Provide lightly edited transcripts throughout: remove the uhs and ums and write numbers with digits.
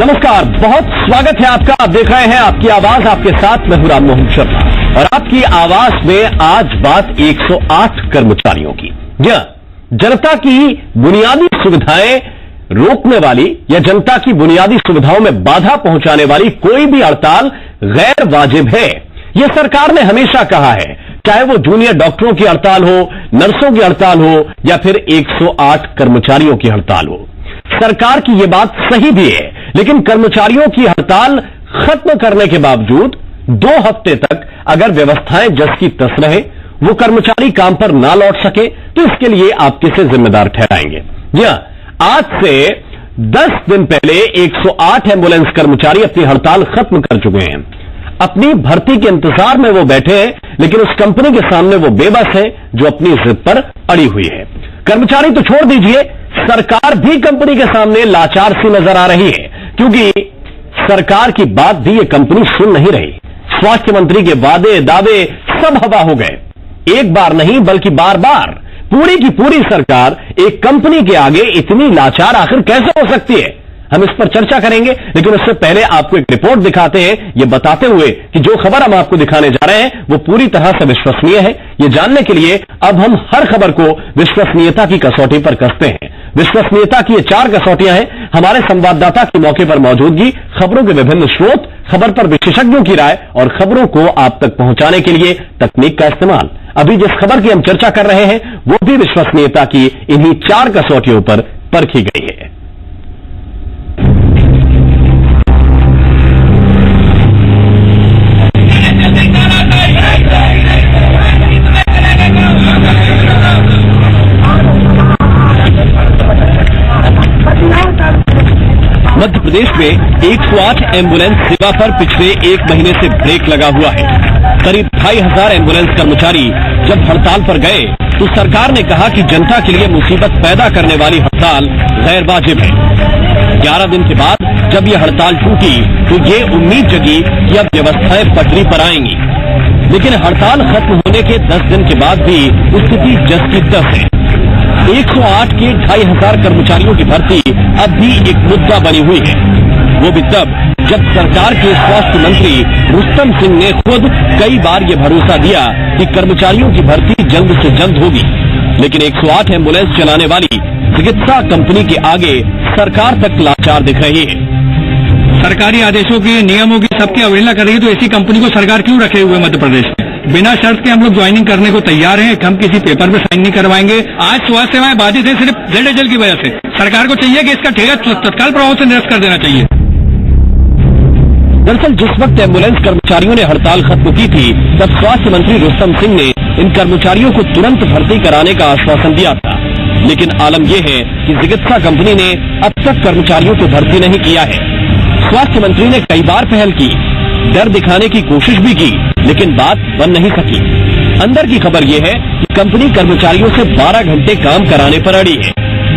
नमस्कार, बहुत स्वागत है आपका। आप देख रहे हैं आपकी आवाज, आपके साथ मैं हूं राम मोहन शर्मा और आपकी आवाज में आज बात 108 कर्मचारियों की। जनता की बुनियादी सुविधाएं रोकने वाली या जनता की बुनियादी सुविधाओं में बाधा पहुंचाने वाली कोई भी हड़ताल गैर वाजिब है, यह सरकार ने हमेशा कहा है। चाहे वो जूनियर डॉक्टरों की हड़ताल हो, नर्सों की हड़ताल हो या फिर 108 कर्मचारियों की हड़ताल हो, सरकार की यह बात सही भी है। लेकिन कर्मचारियों की हड़ताल खत्म करने के बावजूद 2 हफ्ते तक अगर व्यवस्थाएं जस की तस रहे, वो कर्मचारी काम पर ना लौट सके, तो इसके लिए आप किसे जिम्मेदार ठहराएंगे? जी हां, आज से 10 दिन पहले 108 एम्बुलेंस कर्मचारी अपनी हड़ताल खत्म कर चुके हैं। अपनी भर्ती के इंतजार में वो बैठे हैं, लेकिन उस कंपनी के सामने वो बेबस है जो अपनी जिद पर अड़ी हुई है। कर्मचारी तो छोड़ दीजिए, सरकार भी कंपनी के सामने लाचार सी नजर आ रही है, क्योंकि सरकार की बात भी ये कंपनी सुन नहीं रही। स्वास्थ्य मंत्री के वादे दावे सब हवा हो गए। एक बार नहीं बल्कि बार बार पूरी की पूरी सरकार एक कंपनी के आगे इतनी लाचार आखिर कैसे हो सकती है? हम इस पर चर्चा करेंगे, लेकिन उससे पहले आपको एक रिपोर्ट दिखाते हैं, ये बताते हुए कि जो खबर हम आपको दिखाने जा रहे हैं वो पूरी तरह से विश्वसनीय है। ये जानने के लिए अब हम हर खबर को विश्वसनीयता की कसौटी पर कसते हैं। विश्वसनीयता की ये 4 कसौटियां हैं: हमारे संवाददाता की मौके पर मौजूदगी, खबरों के विभिन्न स्रोत, खबर पर विशेषज्ञों की राय और खबरों को आप तक पहुंचाने के लिए तकनीक का इस्तेमाल। अभी जिस खबर की हम चर्चा कर रहे हैं वो भी विश्वसनीयता की इन्हीं 4 कसौटियों पर परखी गई है। मध्य प्रदेश में 108 एम्बुलेंस सेवा पर पिछले 1 महीने से ब्रेक लगा हुआ है। करीब 2500 एम्बुलेंस कर्मचारी जब हड़ताल पर गए तो सरकार ने कहा कि जनता के लिए मुसीबत पैदा करने वाली हड़ताल गैर वाजिब है। 11 दिन के बाद जब यह हड़ताल टूटी तो ये उम्मीद जगी कि अब व्यवस्थाएं पटरी पर आएंगी, लेकिन हड़ताल खत्म होने के 10 दिन के बाद भी स्थिति जस की तस है। 108 के 2500 कर्मचारियों की भर्ती अब भी एक मुद्दा बनी हुई है, वो भी तब जब सरकार के स्वास्थ्य मंत्री रुस्तम सिंह ने खुद कई बार ये भरोसा दिया कि कर्मचारियों की भर्ती जल्द से जल्द होगी। लेकिन 108 एम्बुलेंस चलाने वाली चिकित्सा कंपनी के आगे सरकार तक लाचार दिख रही है। सरकारी आदेशों की, नियमों की सबकी अवहेलना कर रही है, तो ऐसी कंपनी को सरकार क्यों रखे हुए मध्य प्रदेश में? बिना शर्त के हम लोग ज्वाइनिंग करने को तैयार हैं, हम किसी पेपर पे साइन नहीं करवाएंगे। आज स्वास्थ्य सेवाएं बाधित है सिर्फ ZHL की वजह से। सरकार को चाहिए कि इसका ठेका तत्काल प्रभाव से निरस्त कर देना चाहिए। दरअसल जिस वक्त एम्बुलेंस कर्मचारियों ने हड़ताल खत्म की थी, तब स्वास्थ्य मंत्री रुस्तम सिंह ने इन कर्मचारियों को तुरंत भर्ती कराने का आश्वासन दिया था। लेकिन आलम यह है कि चिकित्सा कंपनी ने अब तक कर्मचारियों को भर्ती नहीं किया है। स्वास्थ्य मंत्री ने कई बार पहल की, डर दिखाने की कोशिश भी की, लेकिन बात बन नहीं सकी। अंदर की खबर यह है कि कंपनी कर्मचारियों से 12 घंटे काम कराने पर अड़ी है।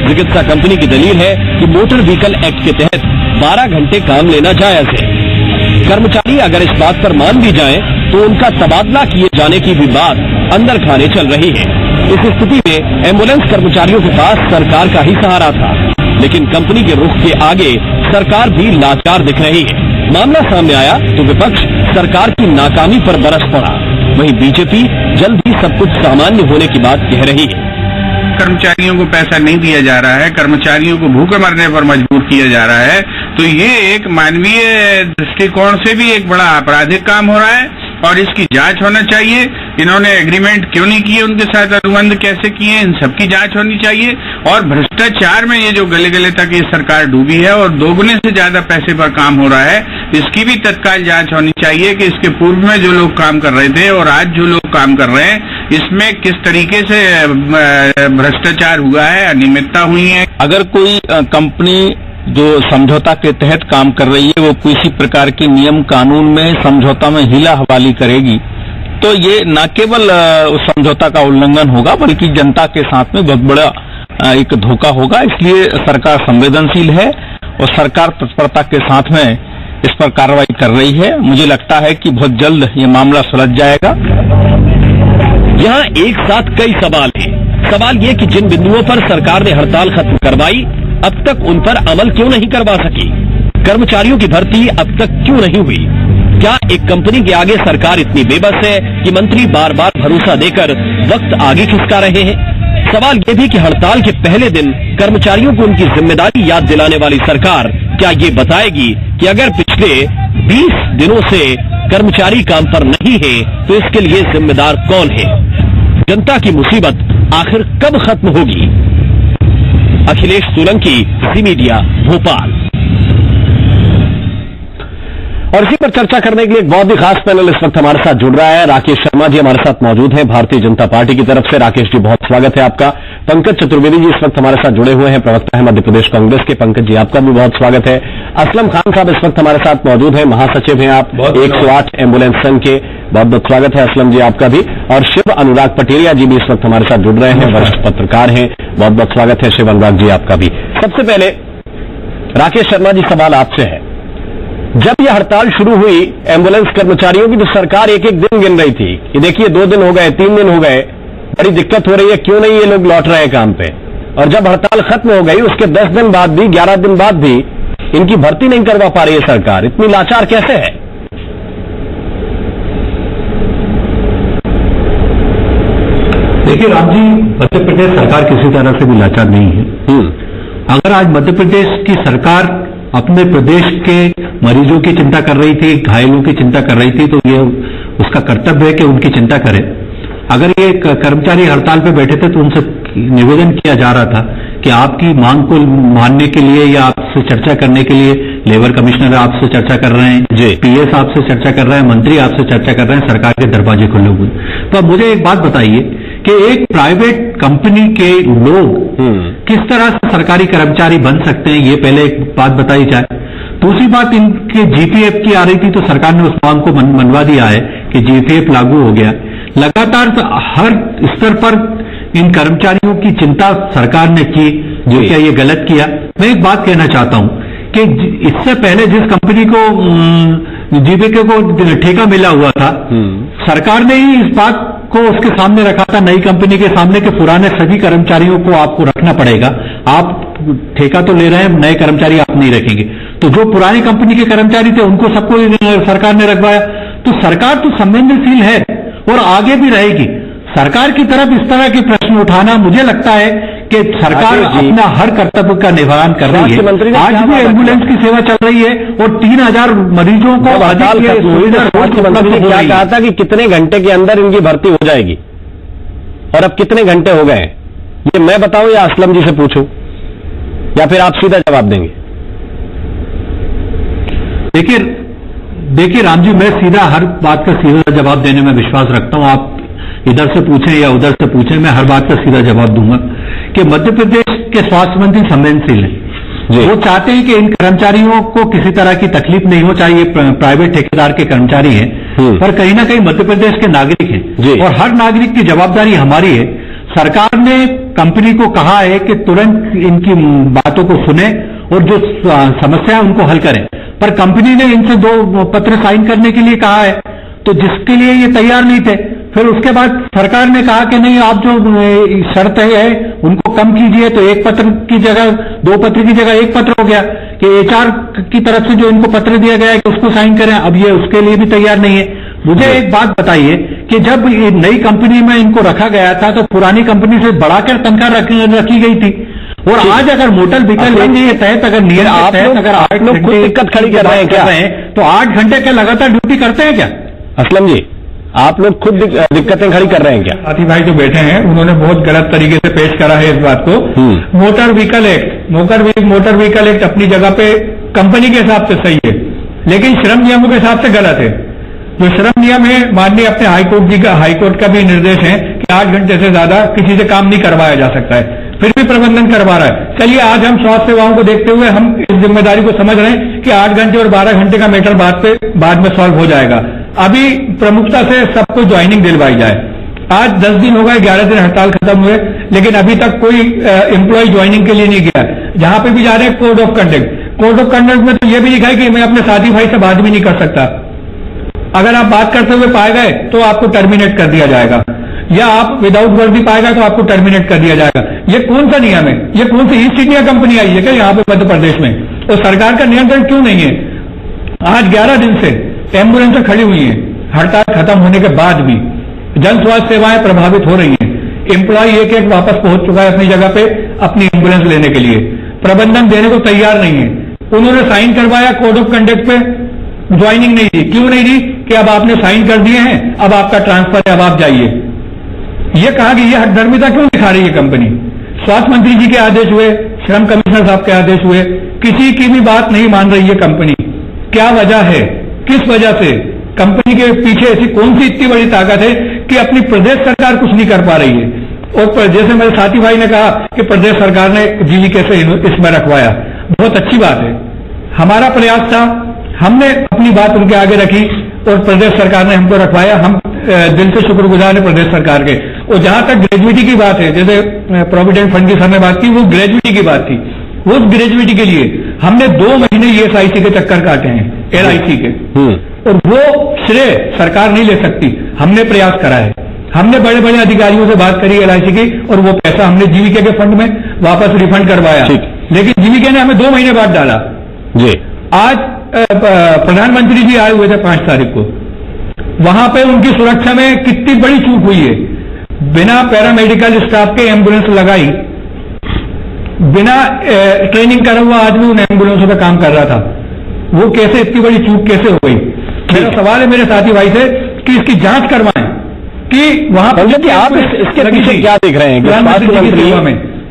चिकित्सा कंपनी की दलील है कि मोटर व्हीकल एक्ट के तहत 12 घंटे काम लेना जायज है। कर्मचारी अगर इस बात पर मान भी जाएं, तो उनका तबादला किए जाने की भी बात अंदर खाने चल रही है। इस स्थिति में एम्बुलेंस कर्मचारियों के पास सरकार का ही सहारा था, लेकिन कंपनी के रुख के आगे सरकार भी लाचार दिख रही है। मामला सामने आया तो विपक्ष सरकार की नाकामी पर बरस पड़ा, वहीं बीजेपी जल्द ही सब कुछ सामान्य होने की बात कह रही है। कर्मचारियों को पैसा नहीं दिया जा रहा है, कर्मचारियों को भूखे मरने पर मजबूर किया जा रहा है, तो ये एक मानवीय दृष्टिकोण से भी एक बड़ा आपराधिक काम हो रहा है और इसकी जांच होना चाहिए। इन्होंने एग्रीमेंट क्यों नहीं किए, उनके साथ अनुबंध कैसे किए, इन सबकी जांच होनी चाहिए। और भ्रष्टाचार में ये जो गले गले तक ये सरकार डूबी है और दोगुने से ज्यादा पैसे पर काम हो रहा है, इसकी भी तत्काल जांच होनी चाहिए कि इसके पूर्व में जो लोग काम कर रहे थे और आज जो लोग काम कर रहे हैं, इसमें किस तरीके से भ्रष्टाचार हुआ है, अनियमितता हुई है। अगर कोई कंपनी जो समझौता के तहत काम कर रही है वो किसी प्रकार की नियम कानून में समझौता में हिला हवाली करेगी, तो ये न केवल उस समझौता का उल्लंघन होगा बल्कि जनता के साथ में बहुत बड़ा एक धोखा होगा। इसलिए सरकार संवेदनशील है और सरकार तत्परता के साथ में इस पर कार्रवाई कर रही है। मुझे लगता है कि बहुत जल्द ये मामला सुलझ जाएगा। यहाँ एक साथ कई सवाल हैं। सवाल ये कि जिन बिंदुओं पर सरकार ने हड़ताल खत्म करवाई, अब तक उन पर अमल क्यों नहीं करवा सकी? कर्मचारियों की भर्ती अब तक क्यों नहीं हुई? क्या एक कंपनी के आगे सरकार इतनी बेबस है कि मंत्री बार बार भरोसा देकर वक्त आगे खिसका रहे हैं? सवाल यह भी कि हड़ताल के पहले दिन कर्मचारियों को उनकी जिम्मेदारी याद दिलाने वाली सरकार क्या ये बताएगी कि अगर पिछले 20 दिनों से कर्मचारी काम पर नहीं है तो इसके लिए जिम्मेदार कौन है? जनता की मुसीबत आखिर कब खत्म होगी? अखिलेश सोलंकी, जी मीडिया, भोपाल। और इसी पर चर्चा करने के लिए एक बहुत ही खास पैनल इस वक्त हमारे साथ जुड़ रहा है। राकेश शर्मा जी हमारे साथ मौजूद हैं भारतीय जनता पार्टी की तरफ से। राकेश जी, बहुत स्वागत है आपका। पंकज चतुर्वेदी जी इस वक्त हमारे साथ जुड़े हुए हैं, प्रवक्ता है मध्य प्रदेश कांग्रेस के। पंकज जी, आपका भी बहुत स्वागत है। असलम खान साहब इस वक्त हमारे साथ मौजूद हैं, महासचिव हैं आप 108 एम्बुलेंस संघ के। बहुत बहुत स्वागत है असलम जी आपका भी। और शिव अनुराग पटेरिया जी भी इस वक्त हमारे साथ जुड़ रहे हैं, वरिष्ठ पत्रकार हैं। बहुत बहुत स्वागत है शिव अनुराग जी आपका भी। सबसे पहले राकेश शर्मा जी, सवाल आपसे है, जब यह हड़ताल शुरू हुई एम्बुलेंस कर्मचारियों की तो सरकार एक एक दिन गिन रही थी कि देखिए 2 दिन हो गए, 3 दिन हो गए, बड़ी दिक्कत हो रही है, क्यों नहीं ये लोग लौट रहे हैं काम पे। और जब हड़ताल खत्म हो गई उसके 10 दिन बाद भी, 11 दिन बाद भी इनकी भर्ती नहीं करवा पा रही है सरकार। इतनी लाचार कैसे है? देखिए राम जी, मध्य प्रदेश सरकार किसी तरह से भी लाचार नहीं है। अगर आज मध्य प्रदेश की सरकार अपने प्रदेश के मरीजों की चिंता कर रही थी, घायलों की चिंता कर रही थी, तो ये उसका कर्तव्य है कि उनकी चिंता करे। अगर ये कर्मचारी हड़ताल पे बैठे थे तो उनसे निवेदन किया जा रहा था कि आपकी मांग को मानने के लिए या आपसे चर्चा करने के लिए लेबर कमिश्नर आपसे चर्चा कर रहे हैं, पीएस आपसे चर्चा कर रहे हैं, मंत्री आपसे चर्चा कर रहे हैं, सरकार के दरवाजे खुले हुए। तो अब मुझे एक बात बताइए कि एक प्राइवेट कंपनी के लोग किस तरह से सरकारी कर्मचारी बन सकते हैं, ये पहले एक बात बताई जाए। दूसरी बात, इनके जीपीएफ की आ रही थी तो सरकार ने उस मांग को मनवा दिया है कि जीपीएफ लागू हो गया। लगातार हर स्तर पर इन कर्मचारियों की चिंता सरकार ने की, जो क्या ये गलत किया? मैं एक बात कहना चाहता हूं कि इससे पहले जिस कंपनी को जीपीएफ को ठेका मिला हुआ था, सरकार ने ही इस बात को उसके सामने रखा था, नई कंपनी के सामने, कि पुराने सभी कर्मचारियों को आपको रखना पड़ेगा। आप ठेका तो ले रहे हैं, नए कर्मचारी आप नहीं रखेंगे। तो जो पुरानी कंपनी के कर्मचारी थे उनको सबको सरकार ने रखवाया। तो सरकार तो संवेदनशील है और आगे भी रहेगी। सरकार की तरफ इस तरह के प्रश्न उठाना, मुझे लगता है कि सरकार अपना हर कर्तव्य का निर्वहन कर रही है। आज भी एम्बुलेंस की सेवा चल रही है और 3000 मरीजों को क्या कहा था कि कितने घंटे के अंदर इनकी भर्ती हो जाएगी, और अब कितने घंटे हो गए? ये मैं बताऊं या असलम जी से पूछूं, या फिर आप सीधा जवाब देंगे? देखिए राम जी, मैं सीधा हर बात का सीधा जवाब देने में विश्वास रखता हूं। आप इधर से पूछें या उधर से पूछें, मैं हर बात का सीधा जवाब दूंगा कि मध्य प्रदेश के स्वास्थ्य मंत्री संवेदनशील हैं। वो चाहते हैं कि इन कर्मचारियों को किसी तरह की तकलीफ नहीं हो, चाहे ये प्राइवेट ठेकेदार के कर्मचारी हैं, पर कहीं ना कहीं मध्य प्रदेश के नागरिक हैं और हर नागरिक की जवाबदारी हमारी है। सरकार ने कंपनी को कहा है कि तुरंत इनकी बातों को सुने और जो समस्या है उनको हल करें, पर कंपनी ने इनसे 2 पत्र साइन करने के लिए कहा है, तो जिसके लिए ये तैयार नहीं थे। फिर उसके बाद सरकार ने कहा कि नहीं, आप जो शर्त है उनको कम कीजिए, तो 1 पत्र की जगह 2 पत्र की जगह 1 पत्र हो गया कि एचआर की तरफ से जो इनको पत्र दिया गया है कि उसको साइन करें। अब ये उसके लिए भी तैयार नहीं है। मुझे एक बात बताइए कि जब नई कंपनी में इनको रखा गया था तो पुरानी कंपनी से बढ़ाकर तनख्वाह रखी गई थी, और आज अगर मोटर व्हीकल के तहत अगर नियम के तहत अगर 8 लोग खुद दिक्कत खड़ी कर रहे हैं क्या, तो 8 घंटे के लगातार ड्यूटी करते हैं क्या? असलम जी, आप लोग खुद दिक्कतें खड़ी कर रहे हैं क्या? साथी भाई जो बैठे हैं उन्होंने बहुत गलत तरीके से पेश करा है इस बात को। मोटर व्हीकल एक्ट अपनी जगह पे कंपनी के हिसाब से सही है, लेकिन श्रम नियमों के हिसाब से गलत है। जो श्रम नियम है, माननीय अपने हाईकोर्ट का भी निर्देश है कि 8 घंटे से ज्यादा किसी से काम नहीं करवाया जा सकता है, फिर भी प्रबंधन करवा रहा है। चलिए, आज हम स्वास्थ्य सेवाओं को देखते हुए हम इस जिम्मेदारी को समझ रहे हैं कि 8 घंटे और 12 घंटे का मैटर बाद में सॉल्व हो जाएगा। अभी प्रमुखता से सबको ज्वाइनिंग दिलवाई जाए। आज 10 दिन हो गए, 11 दिन हड़ताल खत्म हुए, लेकिन अभी तक कोई एम्प्लॉय ज्वाइनिंग के लिए नहीं गया। जहां पे भी जा रहे हैं कोड ऑफ कंडक्ट में तो यह भी लिखा है कि मैं अपने साथी भाई से बात भी नहीं कर सकता। अगर आप बात करते हुए पाए गए तो आपको टर्मिनेट कर दिया जाएगा, या आप विदाउट वर्दी पाएगा तो आपको टर्मिनेट कर दिया जाएगा। ये कौन सा नियम है? ये कौन सी ईस्ट इंडिया कंपनी आई है क्या यहाँ पे मध्य प्रदेश में? तो सरकार का नियंत्रण क्यों नहीं है? आज 11 दिन से एम्बुलेंसें खड़ी हुई हैं, हड़ताल खत्म होने के बाद भी जन स्वास्थ्य सेवाएं प्रभावित हो रही हैं। एम्प्लॉय एक एक वापस पहुंच चुका है अपनी जगह पे अपनी एम्बुलेंस लेने के लिए, प्रबंधन देने को तैयार नहीं है। उन्होंने साइन करवाया कोड ऑफ कंडक्ट पे, ज्वाइनिंग नहीं दी। क्यों नहीं दी? कि अब आपने साइन कर दिए हैं, अब आपका ट्रांसफर है, अब आप जाइए। यह कहा कि यह हठधर्मिता क्यों दिखा रही है कंपनी? स्वास्थ्य मंत्री जी के आदेश हुए, श्रम कमिश्नर साहब के आदेश हुए, किसी की भी बात नहीं मान रही है कंपनी। क्या वजह है? किस वजह से? कंपनी के पीछे ऐसी कौन सी इतनी बड़ी ताकत है कि अपनी प्रदेश सरकार कुछ नहीं कर पा रही है? और जैसे मेरे साथी भाई ने कहा कि प्रदेश सरकार ने जीवीके से इसमें रखवाया, बहुत अच्छी बात है। हमारा प्रयास था, हमने अपनी बात उनके आगे रखी और प्रदेश सरकार ने हमको रखवाया। हम दिल से शुक्रगुजार है प्रदेश सरकार के। और जहां तक ग्रेजुएटी की बात है, जैसे प्रोविडेंट फंड की सर ने बात की, वो ग्रेजुएटी की बात थी। उस ग्रेजुएटी के लिए हमने 2 महीने ESIC के चक्कर काटे हैं, LIC के, और वो श्रेय सरकार नहीं ले सकती। हमने प्रयास करा है, हमने बड़े बड़े अधिकारियों से बात करी LIC की, और वो पैसा हमने जीवीके के फंड में वापस रिफंड करवाया। लेकिन जीवीके ने हमें 2 महीने बाद डाला जी। आज प्रधानमंत्री जी आए हुए थे 5 तारीख को, वहां पे उनकी सुरक्षा में कितनी बड़ी चूक हुई है। बिना पैरामेडिकल स्टाफ के एम्बुलेंस लगाई, बिना ट्रेनिंग करा हुआ आदमी उन एम्बुलेंसों पे काम कर रहा था। वो कैसे, इतनी बड़ी चूक कैसे हो गई? मेरा सवाल है मेरे साथी भाई से कि इसकी जांच करवाएं कि वहां पर आप इसके पीछे क्या देख रहे हैं? स्वास्थ्य मंत्री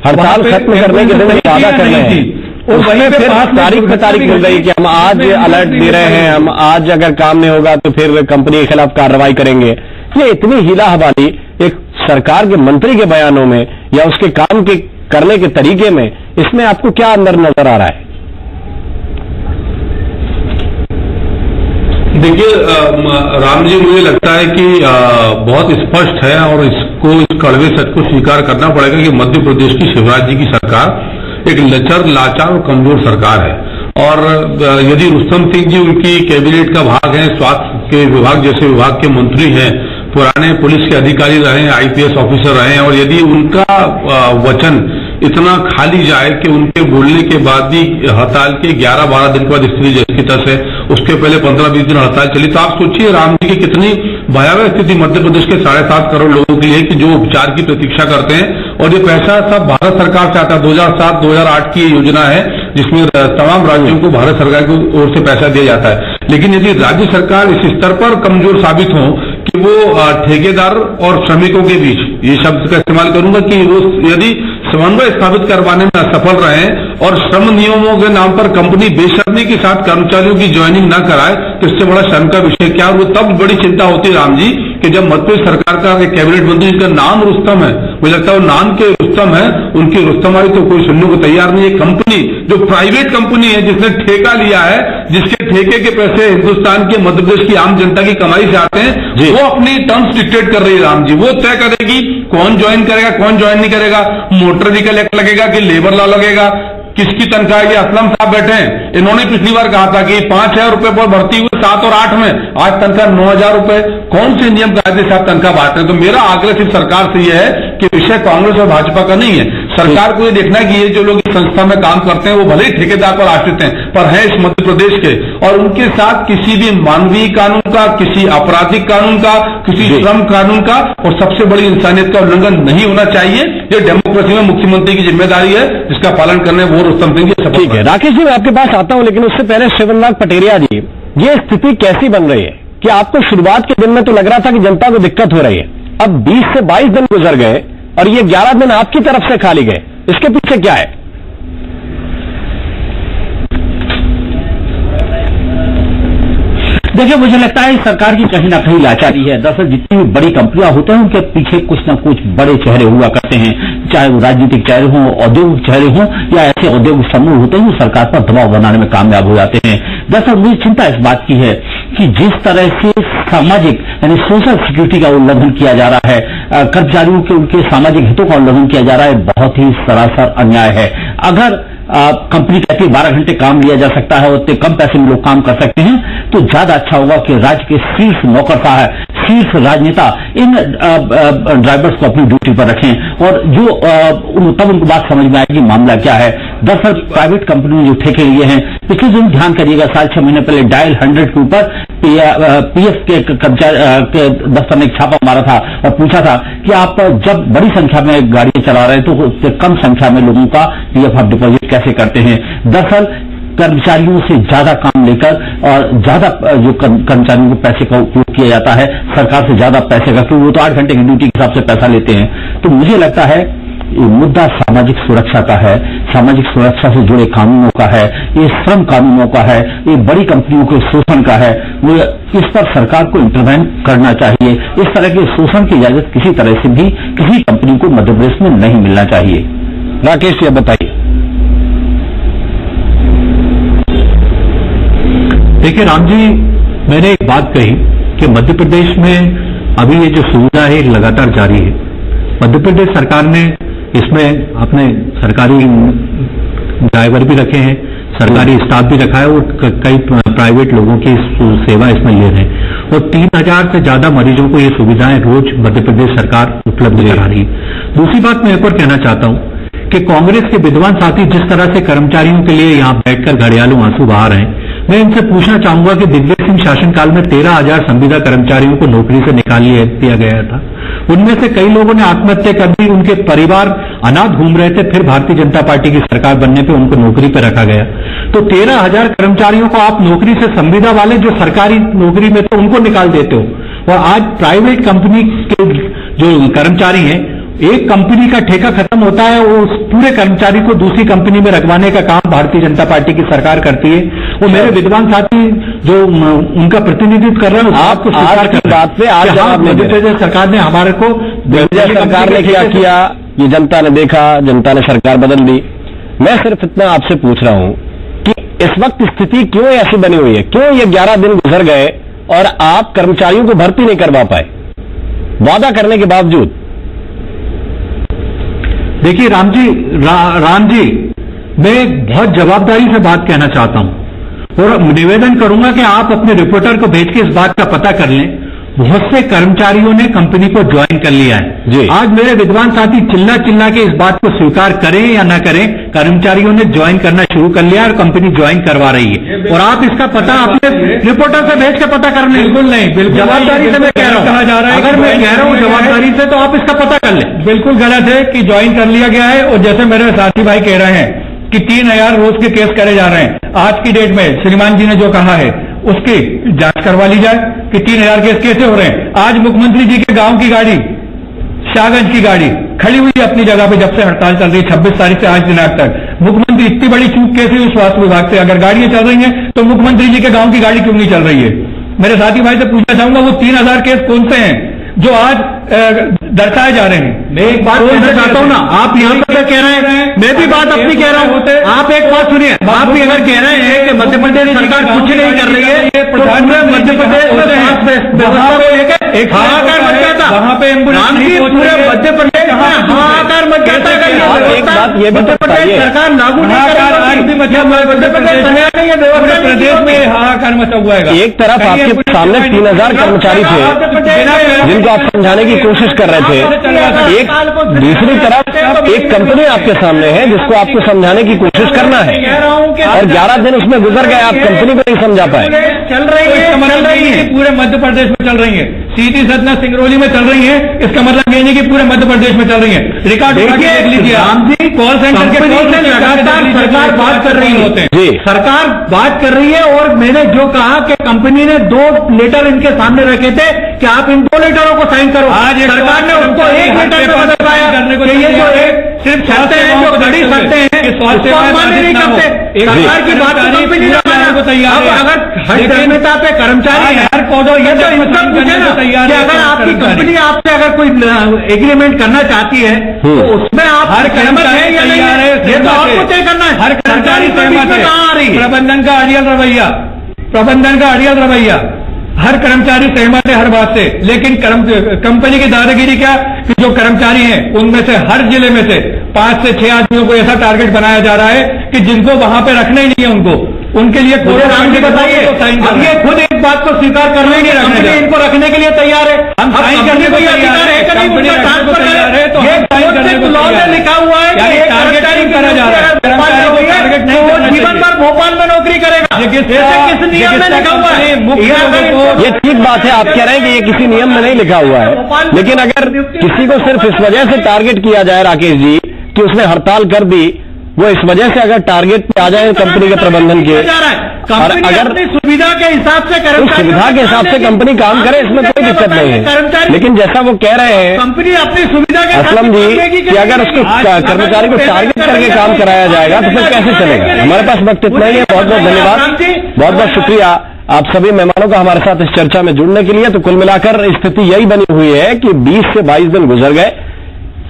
हड़ताल खत्म करने के लिए वादा कर रहे हैं और वहीं फिर तारीख पे तारीख मिल रही है कि हम आज अलर्ट दे रहे हैं, हम आज अगर काम नहीं होगा तो फिर कंपनी के खिलाफ कार्रवाई करेंगे। ये इतनी हीला हवाली एक सरकार के मंत्री के बयानों में या उसके काम के करने के तरीके में, इसमें आपको क्या अंदर नजर आ रहा है? देखिए राम जी, मुझे लगता है कि बहुत स्पष्ट है और इसको इस कड़वे सच को स्वीकार करना पड़ेगा कि मध्य प्रदेश की शिवराज जी की सरकार एक लचर, लाचार और कमजोर सरकार है। और यदि रुस्तम सिंह जी उनकी कैबिनेट का भाग है, स्वास्थ्य के विभाग जैसे विभाग के मंत्री हैं, पुराने पुलिस के अधिकारी रहे, IPS ऑफिसर रहे, और यदि उनका वचन इतना खाली जाए कि उनके बोलने के बाद भी हड़ताल के 11-12 दिन के बाद स्थिति जैसी तरह से, उसके पहले 15-20 दिन हड़ताल चली, तो आप सोचिए राम जी की कितनी भयावह स्थिति मध्य प्रदेश के 7.5 करोड़ लोगों के लिए कि जो उपचार की प्रतीक्षा करते हैं। और ये पैसा सब भारत सरकार से आता है। 2007-2008 की योजना है जिसमें तमाम राज्यों को भारत सरकार की ओर से पैसा दिया जाता है। लेकिन यदि राज्य सरकार इस स्तर पर कमजोर साबित हो कि वो ठेकेदार और श्रमिकों के बीच, ये शब्द का इस्तेमाल करूंगा, कि वो यदि समन्वय स्थापित करवाने में असफल रहे और श्रम नियमों के नाम पर कंपनी बेशर्मी के साथ कर्मचारियों की ज्वाइनिंग न कराए, तो इससे बड़ा शर्म का विषय क्या? वो तब बड़ी चिंता होती है राम जी कि जब मध्य प्रदेश सरकार का एक कैबिनेट मंत्री जिसका नाम रुस्तम है, मुझे लगता है वो नाम के रुस्तम है, उनकी रुस्तमाई तो कोई सुनने को तैयार नहीं है। कंपनी जो प्राइवेट कंपनी है, जिसने ठेका लिया है, जिसके ठेके के पैसे हिंदुस्तान के मध्य प्रदेश की आम जनता की कमाई से आते हैं, वो अपनी टर्म्स डिक्टेट कर रही है राम जी। वो तय करेगी कौन ज्वाइन करेगा, कौन ज्वाइन नहीं करेगा, मोटर व्हीकल एक्ट लगेगा कि लेबर लॉ लगेगा, किसकी तनख्वाह? ये असलम साहब बैठे हैं, इन्होंने पिछली बार कहा था कि 5,000 रुपए पर भर्ती हुई 7 और 8 में, आज तनख्वाह 9,000 रुपए। कौन से नियम कायदे से आप तनख्वाह बांट रहे हैं? तो मेरा आग्रह सिर्फ सरकार से यह है कि विषय कांग्रेस और भाजपा का नहीं है। सरकार को ये देखना है कि ये जो लोग इस संस्था में काम करते हैं वो भले ही ठेकेदार पर आश्रित हैं, पर है इस मध्य प्रदेश के, और उनके साथ किसी भी मानवीय कानून का, किसी आपराधिक कानून का, किसी श्रम कानून का और सबसे बड़ी इंसानियत का उल्लंघन नहीं होना चाहिए। ये डेमोक्रेसी में मुख्यमंत्री की जिम्मेदारी है, जिसका पालन करने वो रुस्तम सिंह जी। ठीक है राकेश जी, मैं आपके पास आता हूं, लेकिन उससे पहले शिवनाथ पटेरिया जी, ये स्थिति कैसी बन रही है कि आपको शुरुआत के दिन में तो लग रहा था कि जनता को दिक्कत हो रही है, अब 20 से 22 दिन गुजर गए और ये 11 दिन आपकी तरफ से खाली गए, इसके पीछे क्या है? देखिए, मुझे लगता है सरकार की कहीं ना कहीं लाचारी है। दरअसल जितनी भी बड़ी कंपनियां होते हैं उनके पीछे कुछ ना कुछ बड़े चेहरे हुआ करते हैं, चाहे वो राजनीतिक चेहरे हों, औद्योगिक चेहरे हों, या ऐसे औद्योगिक समूह होते हैं जो सरकार पर दबाव बनाने में कामयाब हो जाते हैं। दरअसल मुझे चिंता इस बात की है कि जिस तरह से सामाजिक यानी सोशल सिक्योरिटी का उल्लंघन किया जा रहा है, कर्मचारियों के उनके सामाजिक हितों का उल्लंघन किया जा रहा है, बहुत ही सरासर अन्याय है। अगर कंपनी कहती है 12 घंटे काम लिया जा सकता है और उतने कम पैसे में लोग काम कर सकते हैं, तो ज्यादा अच्छा होगा कि राज्य के शीर्ष नौकरशाह, शीर्ष राजनेता इन ड्राइवर्स को अपनी ड्यूटी पर रखें और जो तब उनको बात समझ में आएगी मामला क्या है। दरअसल प्राइवेट कंपनी जो ठेके लिए हैं, पिछले दिन ध्यान करिएगा 6.5 महीने पहले डायल 100 के ऊपर पीएफ के कर्मचारी के दफ्तर ने छापा मारा था और पूछा था कि आप जब बड़ी संख्या में गाड़ियां चला रहे हैं तो उससे कम संख्या में लोगों का पीएफ आप डिपॉजिट कैसे करते हैं। दरअसल कर्मचारियों से ज्यादा काम लेकर और ज्यादा जो कर्मचारियों को पैसे का उपयोग किया जाता है, सरकार से ज्यादा पैसे का, क्योंकि वो तो 8 घंटे की ड्यूटी के हिसाब से पैसा लेते हैं। तो मुझे लगता है ये मुद्दा सामाजिक सुरक्षा का है, सामाजिक सुरक्षा से जुड़े कानूनों का है, ये श्रम कानूनों का है, ये बड़ी कंपनियों के शोषण का है। वो इस पर सरकार को इंटरवेन करना चाहिए। इस तरह के शोषण की इजाजत किसी तरह से भी किसी कंपनी को मध्य प्रदेश में नहीं मिलना चाहिए। राकेश जी, बताइए। देखिए राम जी, मैंने एक बात कही कि मध्य प्रदेश में अभी ये जो सुविधा है लगातार जारी है। मध्य प्रदेश सरकार ने इसमें अपने सरकारी ड्राइवर भी रखे हैं, सरकारी स्टाफ भी रखा है और कई प्राइवेट लोगों की सेवा इसमें ले रहे हैं और 3000 से ज्यादा मरीजों को ये सुविधाएं रोज मध्य प्रदेश सरकार उपलब्ध करा रही है। दूसरी बात मैं एक और कहना चाहता हूं कि कांग्रेस के विद्वान साथी जिस तरह से कर्मचारियों के लिए यहां बैठकर घड़ियालों आंसू बहा रहे हैं, मैं इनसे पूछना चाहूंगा कि दिग्विजय सिंह शासनकाल में 13,000 संविदा कर्मचारियों को नौकरी से निकाल दिया गया था। उनमें से कई लोगों ने आत्महत्या कर दी, उनके परिवार अनाथ घूम रहे थे, फिर भारतीय जनता पार्टी की सरकार बनने पे उनको नौकरी पे रखा गया। तो 13,000 कर्मचारियों को आप नौकरी से संविदा वाले जो सरकारी नौकरी में थे उनको निकाल देते हो और आज प्राइवेट कंपनी के जो कर्मचारी हैं, एक कंपनी का ठेका खत्म होता है, वो उस पूरे कर्मचारी को दूसरी कंपनी में रखवाने का काम भारतीय जनता पार्टी की सरकार करती है। वो मेरे विद्वान साथी जो उनका प्रतिनिधित्व कर रहे हैं आपको आज की बात पे आज मध्य प्रदेश सरकार ने हमारे को सरकार ने क्या किया, ये जनता ने देखा, जनता ने सरकार बदल दी। मैं सिर्फ इतना आपसे पूछ रहा हूं कि इस वक्त स्थिति क्यों ऐसी बनी हुई है, क्यों ये 11 दिन गुजर गए और आप कर्मचारियों को भर्ती नहीं करवा पाए वादा करने के बावजूद। देखिए राम जी, मैं बहुत जवाबदारी से बात कहना चाहता हूं और निवेदन करूंगा कि आप अपने रिपोर्टर को भेज के इस बात का पता कर लें। बहुत से कर्मचारियों ने कंपनी को ज्वाइन कर लिया है। आज मेरे विद्वान साथी चिल्ला के इस बात को स्वीकार करें या न करें, कर्मचारियों ने ज्वाइन करना शुरू कर लिया और कंपनी ज्वाइन करवा रही है और आप इसका पता अपने रिपोर्टर से भेज के पता कर लें। बिल्कुल नहीं, बिल्कुल जवाबदारी से मैं कह रहा हूं, कहा जा रहा है अगर मैं कह रहा हूं जवाबदारी से तो आप इसका पता कर लें। बिल्कुल गलत है कि ज्वाइन कर लिया गया है और जैसे मेरे साथी भाई कह रहे हैं कि 3000 रोज के केस करे जा रहे हैं। आज की डेट में श्रीमान जी ने जो कहा है उसकी जांच करवा ली जाए कि 3000 केस कैसे हो रहे हैं। आज मुख्यमंत्री जी के गांव की गाड़ी, शाहगंज की गाड़ी खड़ी हुई है अपनी जगह पे जब से हड़ताल चल रही है 26 तारीख से आज दिनांक तक। मुख्यमंत्री इतनी बड़ी चूक कैसे हुई स्वास्थ्य विभाग से, अगर गाड़ियां चल रही हैं तो मुख्यमंत्री जी के गांव की गाड़ी क्यों नहीं चल रही है। मेरे साथी भाई से पूछना चाहूंगा वो 3000 केस कौन से हैं जो आज दर्शाए जा रहे हैं। मैं एक बात कहना चाहता हूं ना, आप यहाँ पर कह रहे हैं, मैं भी बात अपनी कह रहा हूं, आप एक बात सुनिए। आप भी अगर कह रहे हैं कि मध्य प्रदेश सरकार कुछ नहीं कर रही है, प्रधानमंत्री मध्य प्रदेश में एक हाहाकार मच गया था, वहां पे पूरे मध्य प्रदेश में हाहाकार मच गया था। एक बात ये मध्य प्रदेश सरकार लागू नहीं कर रही, मध्य प्रदेश में हाहाकार मचा हुआ है। एक तरफ आपके सामने 3000 कर्मचारी थे जिनको आप समझाने की कोशिश कर रहे थे, एक दूसरी तरफ एक कंपनी आपके सामने है जिसको आपको समझाने की कोशिश करना है और 11 दिन उसमें गुजर गए, आप कंपनी को नहीं समझा पाए। चल रही है पूरे मध्य प्रदेश में चल रही है, सीधी सतना सिंगरौली में चल रही है। इसका मतलब ये नहीं कि पूरे मध्य प्रदेश में चल रही है। रिकॉर्ड देख लीजिए राम जी, कॉल सेंटर के लगातार सरकार बात कर रही होते हैं, सरकार बात कर रही है और मैंने जो कहा कि कंपनी ने 2 लेटर इनके सामने रखे थे कि आप इन 2 लेटरों को साइन करो। आज सरकार ने उनको 1 लेटर में बदल पाया कि ये जो सिर्फ शर्तें हैं जो घड़ी शर्तें हैं उसको मान्य नहीं करते। सरकार की बात कंपनी ने माना तैयार। अब अगर हर कर्मचारी पे कर्मचारी है तो ये तो इनकम पूछे ना कि अगर आपकी कंपनी आपसे अगर कोई एग्रीमेंट करना चाहती है तो उसमें आप हर कर्मचारी है या नहीं है, ये तो आपको तय करना है। हर कर्मचारी कहाँ आ रही है? प्रबंधन का अड़ियल रवैया, हर कर्मचारी सहमत है हर बात से, लेकिन कंपनी की दादागिरी क्या कि जो कर्मचारी हैं उनमें से हर जिले में से 5 से 6 आदमियों को ऐसा टारगेट बनाया जा रहा है कि जिनको वहां पे रखना ही नहीं है उनको। उनके लिए राम जी बताइए, अब ये खुद एक बात को स्वीकार कर रहे हैं कि इनको रखने के लिए तैयार है, हम साइन करने को तैयार है, लॉ में लिखा हुआ है कि एक कर्मचारी करा जा रहा है वो जीवन भर भोपाल में नौकरी करेगा, किस नियम में लिखा हुआ है? ये ठीक बात है, आप कह रहे हैं कि ये किसी नियम में नहीं लिखा हुआ है, लेकिन अगर किसी को सिर्फ इस वजह से टारगेट किया जाए राकेश जी कि उसने हड़ताल कर दी, वो इस वजह से अगर टारगेट पे आ जाए कंपनी के प्रबंधन के, और अगर सुविधा के हिसाब से सुविधा के हिसाब से कंपनी काम करे, इसमें कोई दिक्कत नहीं है, लेकिन जैसा वो कह रहे हैं कंपनी अपनी सुविधा के असलम जी कि अगर उसको कर्मचारी को टारगेट करके काम कराया जाएगा तो फिर कैसे चलेगा? हमारे पास वक्त इतना ही है, बहुत बहुत धन्यवाद, बहुत बहुत शुक्रिया आप सभी मेहमानों का हमारे साथ इस चर्चा में जुड़ने के लिए। तो कुल मिलाकर स्थिति यही बनी हुई है कि 20 से 22 दिन गुजर गए,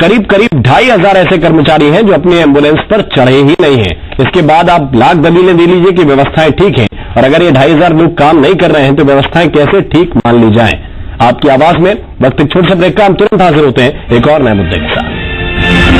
करीब 2,500 ऐसे कर्मचारी हैं जो अपनी एम्बुलेंस पर चढ़े ही नहीं हैं। इसके बाद आप लाख दलीलें दे लीजिए कि व्यवस्थाएं ठीक हैं, और अगर ये 2,500 लोग काम नहीं कर रहे हैं तो व्यवस्थाएं कैसे ठीक मान ली जाएं? आपकी आवाज में वक्त एक छोटे से ब्रेक का, हम तुरंत हाजिर होते हैं एक और नए मुद्दे के साथ।